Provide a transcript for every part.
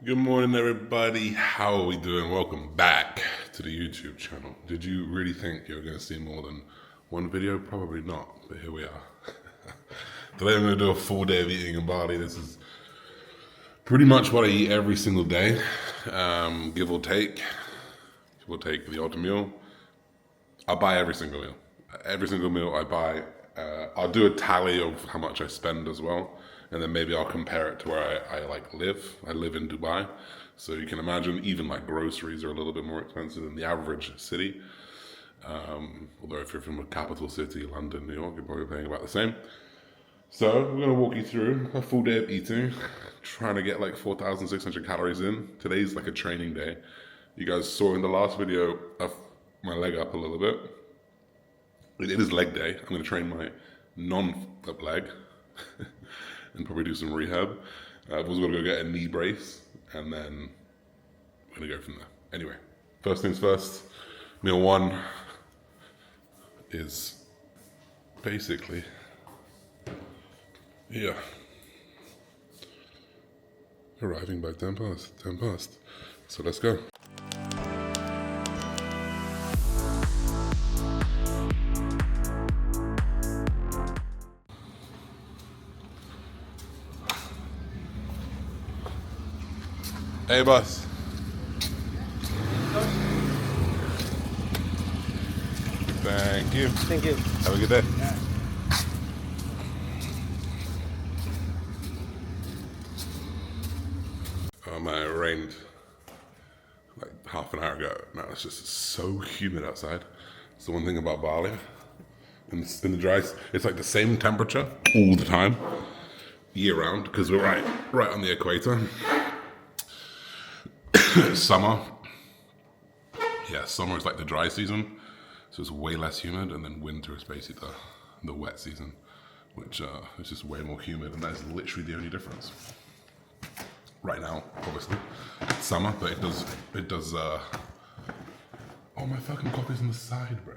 Good morning, everybody. How are we doing? Welcome back to the YouTube channel. Did you really think you were going to see more than one video? Probably not, but here we are. Today I'm going to do a full day of eating in Bali. This is pretty much what I eat every single day, give or take the odd meal. I buy every single meal. Every single meal I buy, I'll do a tally of how much I spend as well. And then maybe I'll compare it to where I live. I live in Dubai. So you can imagine even like groceries are a little bit more expensive than the average city. Although if you're from a capital city, London, New York, you're probably paying about the same. So we're going to walk you through a full day of eating, trying to get like 4,600 calories in. Today's like a training day. You guys saw in the last video, my leg up a little bit. It is leg day. I'm going to train my non-up leg. And probably do some rehab. I've also got to go get a knee brace, and then I'm going to go from there. Anyway, first things first, meal one is basically, arriving by 10 past. So let's go. Hey, boss. Thank you. Thank you. Have a good day. Yeah. Oh man, it rained like half an hour ago. Now it's just so humid outside. It's the one thing about Bali. In the dry, it's like the same temperature all the time, year round, because we're right on the equator. Summer is like the dry season, so it's way less humid, and then winter is basically the wet season, which is just way more humid, and that is literally the only difference. Right now, obviously, it's summer, but it does. Oh, my fucking coffee's on the side, bro.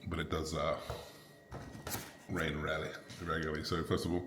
But it does rain regularly. So first of all,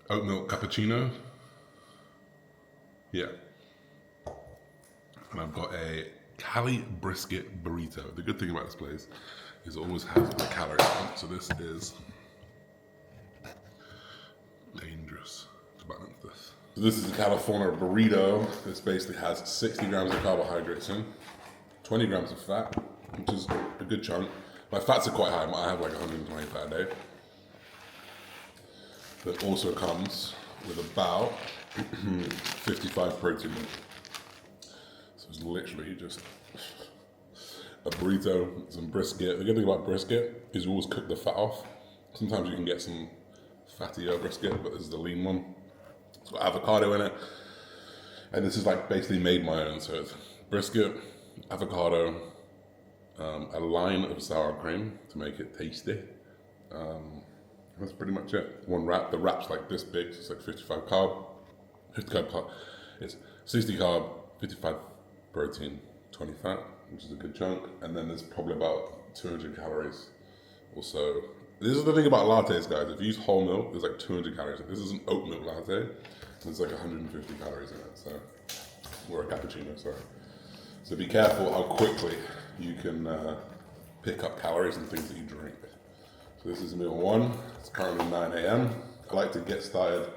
oat milk cappuccino. Yeah. And I've got a Cali brisket burrito. The good thing about this place is it always has the calories on. So this is dangerous to balance this. So this is a California burrito. This basically has 60 grams of carbohydrates in, 20 grams of fat, which is a good chunk. My fats are quite high. I have like 120 fat a day. But also comes with about 55 protein. So it's literally just a burrito, some brisket. The good thing about brisket is you always cook the fat off. Sometimes you can get some fattier brisket, but this is the lean one. It's got avocado in it. And this is like basically made my own. So it's brisket, avocado, a line of sour cream to make it tasty. That's pretty much it. One wrap. The wrap's like this big, so it's like 55 carb. 50 carb, it's 60 carb, 55 protein, 20 fat, which is a good chunk. And then there's probably about 200 calories. Also, this is the thing about lattes, guys. If you use whole milk, there's like 200 calories. This is an oat milk latte, and there's like 150 calories in it. So, or a cappuccino, sorry. So be careful how quickly you can pick up calories and things that you drink. So this is meal one. It's currently 9 a.m. I like to get started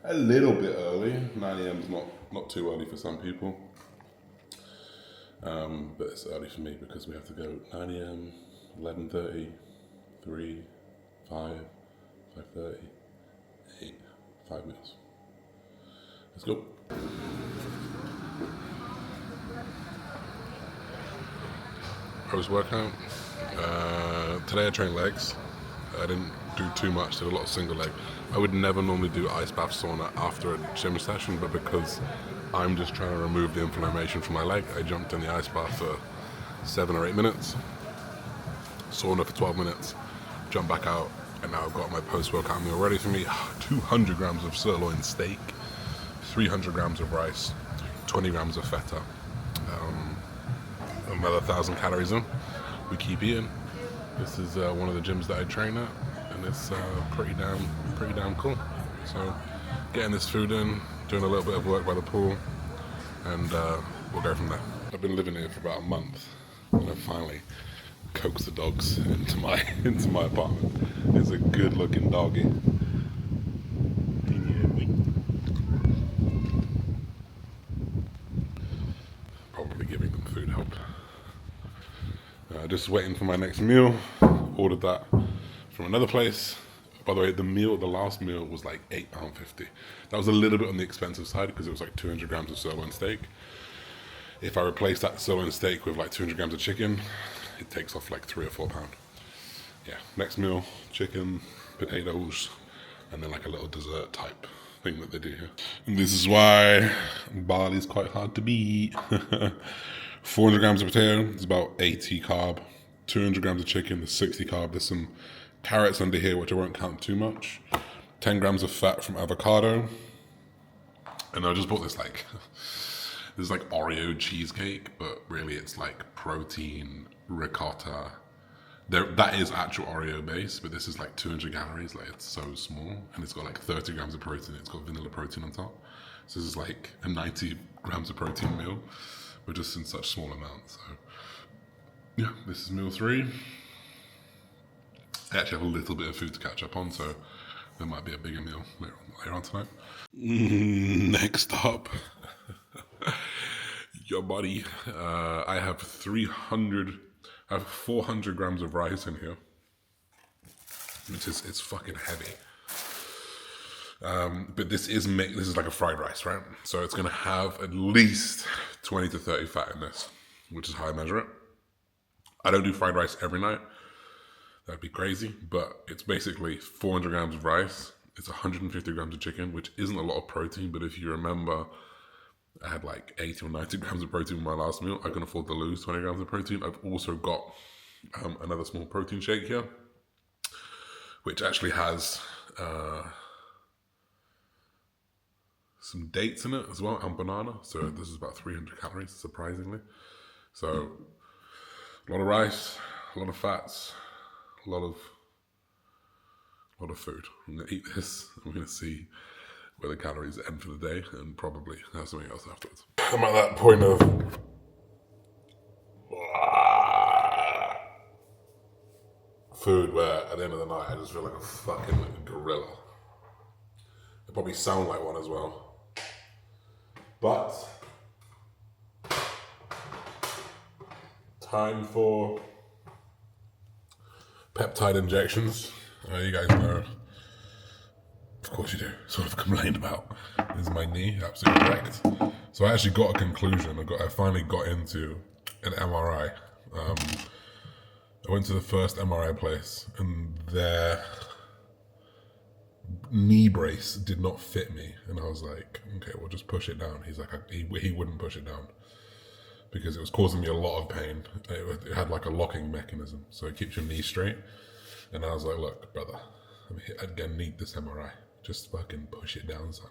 a little bit early. 9 a.m. is not too early for some people. But it's early for me because we have to go 9 a.m., 11:30, 3, 5, 5:30, 8, 5 meals. Let's go. Post workout. Today I trained legs. I didn't do too much, did a lot of single leg. I would never normally do ice bath sauna after a gym session, but because I'm just trying to remove the inflammation from my leg, I jumped in the ice bath for 7 or 8 minutes, sauna for 12 minutes, jumped back out, and now I've got my post-workout meal ready for me. 200 grams of sirloin steak, 300 grams of rice, 20 grams of feta, another 1,000 calories in. We keep eating. This is one of the gyms that I train at, and it's pretty damn cool. So getting this food in, doing a little bit of work by the pool, and we'll go from there. I've been living here for about a month, and I finally coaxed the dogs into my apartment. It's a good-looking doggy. Probably giving them food helped. Just waiting for my next meal. Ordered that from another place. By the way, the last meal was like £8.50. That was a little bit on the expensive side because it was like 200 grams of sirloin steak. If I replace that sirloin steak with like 200 grams of chicken, it takes off like £3 or £4. Yeah, next meal, chicken, potatoes, and then like a little dessert type thing that they do here. And this is why Bali is quite hard to beat. 400 grams of potato is about 80 carb. 200 grams of chicken is 60 carb. There's some carrots under here, which I won't count too much. 10 grams of fat from avocado. And I just bought this like Oreo cheesecake, but really it's like protein, ricotta. That is actual Oreo base, but this is like 200 calories. Like it's so small, and it's got like 30 grams of protein. It's got vanilla protein on top. So this is like a 90 grams of protein meal, but just in such small amounts. So yeah, this is meal 3. I actually have a little bit of food to catch up on, so there might be a bigger meal later on tonight. Next up, your body. I have 400 grams of rice in here, which it's fucking heavy. But this is like a fried rice, right? So it's gonna have at least 20 to 30 fat in this, which is how I measure it. I don't do fried rice every night. That'd be crazy, but it's basically 400 grams of rice. It's 150 grams of chicken, which isn't a lot of protein, but if you remember, I had like 80 or 90 grams of protein in my last meal. I can afford to lose 20 grams of protein. I've also got another small protein shake here, which actually has some dates in it as well, and banana. So this is about 300 calories, surprisingly. So a lot of rice, a lot of fats, a lot of food. I'm gonna eat this. I'm gonna see where the calories end for the day, and probably have something else afterwards. I'm at that point of food where at the end of the night I just feel like a fucking gorilla. I probably sound like one as well. But time for peptide injections. You guys know, of course you do, sort of complained about. This is my knee, absolutely correct. So I actually got a conclusion. I finally got into an MRI. I went to the first MRI place, and their knee brace did not fit me. And I was like, okay, we'll just push it down. He's like, he wouldn't push it down because it was causing me a lot of pain. It had like a locking mechanism, so it keeps your knee straight. And I was like, look, brother, I'm gonna need this MRI. Just fucking push it down, son.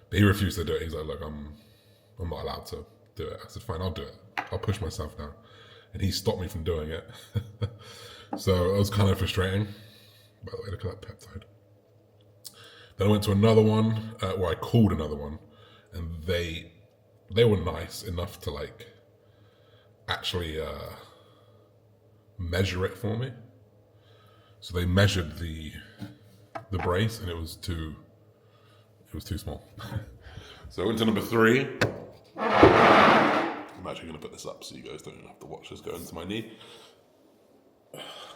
But he refused to do it. He's like, look, I'm not allowed to do it. I said, fine, I'll do it. I'll push myself down. And he stopped me from doing it. So it was kind of frustrating. By the way, look at that peptide. Then I went to another one, where I called another one, and they were nice enough to like actually measure it for me. So they measured the brace, and it was too small. So I went to number 3. I'm actually going to put this up so you guys don't have to watch this go into my knee.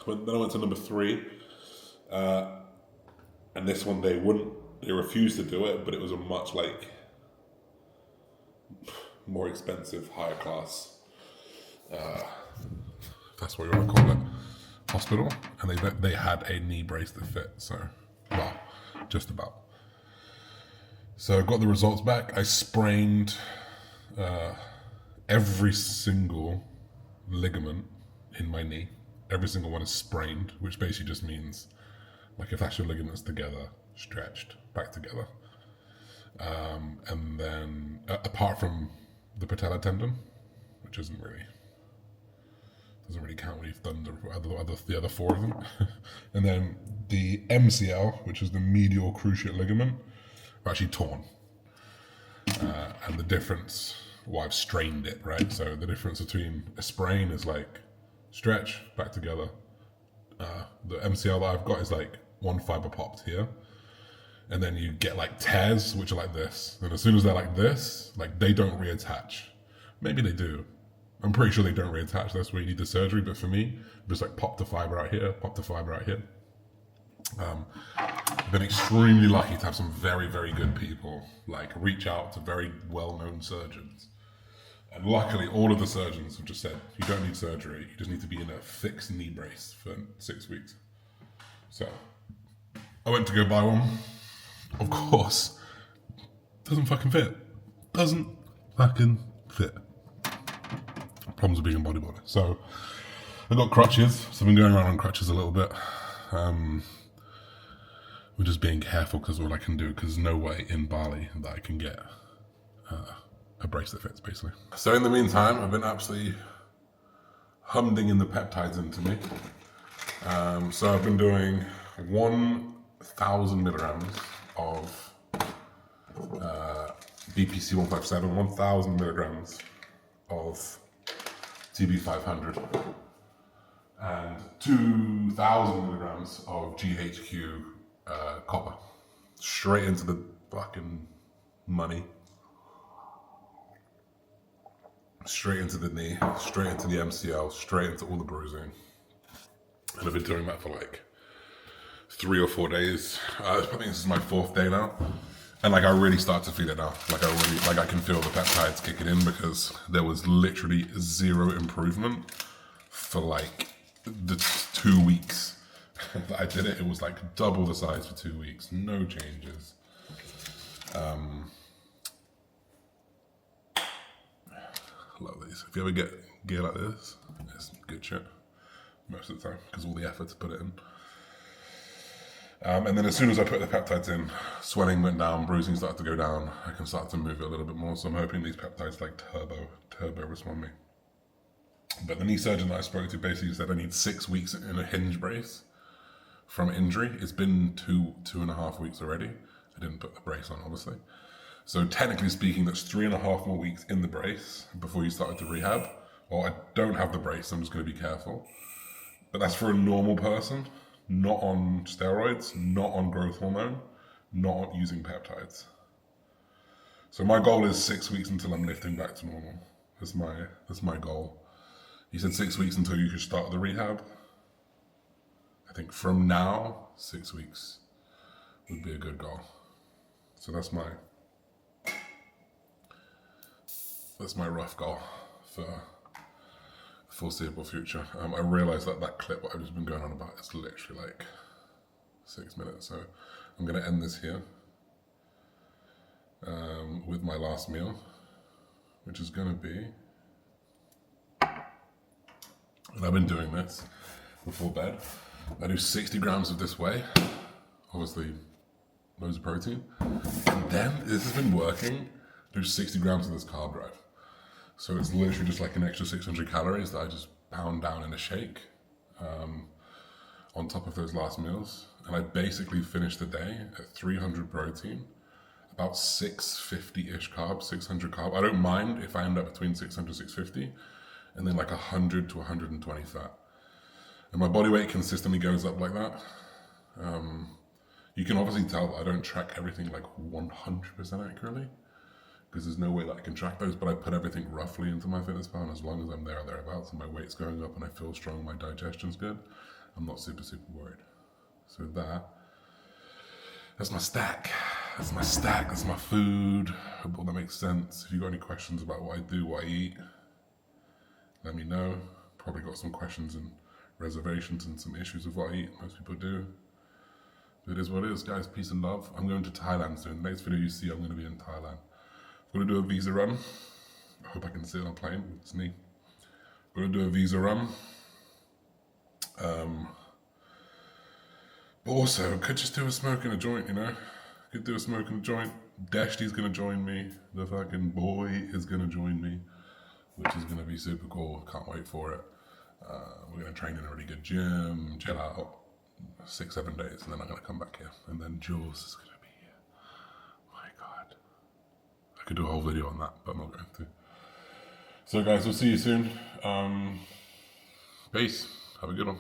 Then I went to number 3, and this one they refused to do it, but it was a much like more expensive, higher class, if that's what you want to call it, hospital, and they had a knee brace that fit. So, well, just about. So I got the results back. I sprained every single ligament in my knee. Every single one is sprained, which basically just means like if that's your ligaments together, stretched back together. And then apart from the patella tendon, which doesn't really count when you've done the other 4 of them. And then the MCL, which is the medial cruciate ligament, are actually torn. And the difference, well, I've strained it, right? So the difference between a sprain is like stretch, back together. The MCL that I've got is like one fiber popped here. And then you get like tears, which are like this. And as soon as they're like this, like they don't reattach. Maybe they do. I'm pretty sure they don't reattach. That's where you need the surgery. But for me, just like pop the fiber out here, pop the fiber out here. I've been extremely lucky to have some very, very good people like reach out to very well-known surgeons. And luckily, all of the surgeons have just said, you don't need surgery. You just need to be in a fixed knee brace for 6 weeks. So I went to go buy one. Of course, doesn't fucking fit. Doesn't fucking fit. Problems of being a bodybuilder. So I've got crutches. So I've been going around on crutches a little bit. We're just being careful because all I can do, because there's no way in Bali that I can get a brace that fits, basically. So in the meantime, I've been absolutely humding in the peptides into me. So I've been doing 1,000 milligrams of BPC 157, 1,000 milligrams of TB500, and 2,000 milligrams of GHQ copper, straight into the fucking money, straight into the knee, straight into the MCL, straight into all the bruising. And I've been doing that for like 3 or 4 days. I think this is my 4th day now, and like I really start to feel it now. Like I can feel the peptides kicking in, because there was literally zero improvement for like the 2 weeks that I did it. It was like double the size for 2 weeks, no changes. Love these. If you ever get gear like this, it's good shit most of the time, because all the effort to put it in. And then as soon as I put the peptides in, swelling went down, bruising started to go down. I can start to move it a little bit more. So I'm hoping these peptides like turbo respond me. But the knee surgeon that I spoke to basically said I need 6 weeks in a hinge brace from injury. It's been 2.5 weeks already. I didn't put the brace on, obviously. So technically speaking, that's 3.5 more weeks in the brace before you started to rehab. Well, I don't have the brace, so I'm just going to be careful. But that's for a normal person, not on steroids, not on growth hormone, not using peptides. So my goal is 6 weeks until I'm lifting back to normal. That's my goal. He said 6 weeks until you could start the rehab. I think from now, 6 weeks would be a good goal. So that's my rough goal for the foreseeable future. I realised that clip what I've just been going on about is literally like 6 minutes. So I'm going to end this here with my last meal, which is going to be, and I've been doing this before bed. I do 60 grams of this whey, obviously loads of protein, and then this has been working. I do 60 grams of this carb drive. So it's literally just like an extra 600 calories that I just pound down in a shake on top of those last meals. And I basically finish the day at 300 protein, about 650-ish carbs, 600 carb. I don't mind if I end up between 600 650, and then like 100 to 120 fat. And my body weight consistently goes up like that. You can obviously tell that I don't track everything like 100% accurately, because there's no way that I can track those, but I put everything roughly into my fitness pal, and as long as I'm there or thereabouts and my weight's going up and I feel strong, my digestion's good, I'm not super worried. So that's my stack. That's my food. I hope all that makes sense. If you got any questions about what I do, what I eat, let me know. Probably got some questions and reservations and some issues with what I eat. Most people do. But it is what it is, guys. Peace and love. I'm going to Thailand soon. Next video you see, I'm going to be in Thailand. I'm going to do a visa run. I hope I can sit on a plane. It's me. I'm going to do a visa run. But also, could just do a smoke and a joint, you know? Could do a smoke and a joint. Dashti's going to join me. The fucking boy is going to join me, which is going to be super cool. Can't wait for it. We're going to train in a really good gym, chill out 6-7 days, and then I'm going to come back here. And then Jules is going to be here. could do a whole video on that, but I'm not going to. So guys, we'll see you soon. Peace. Have a good one.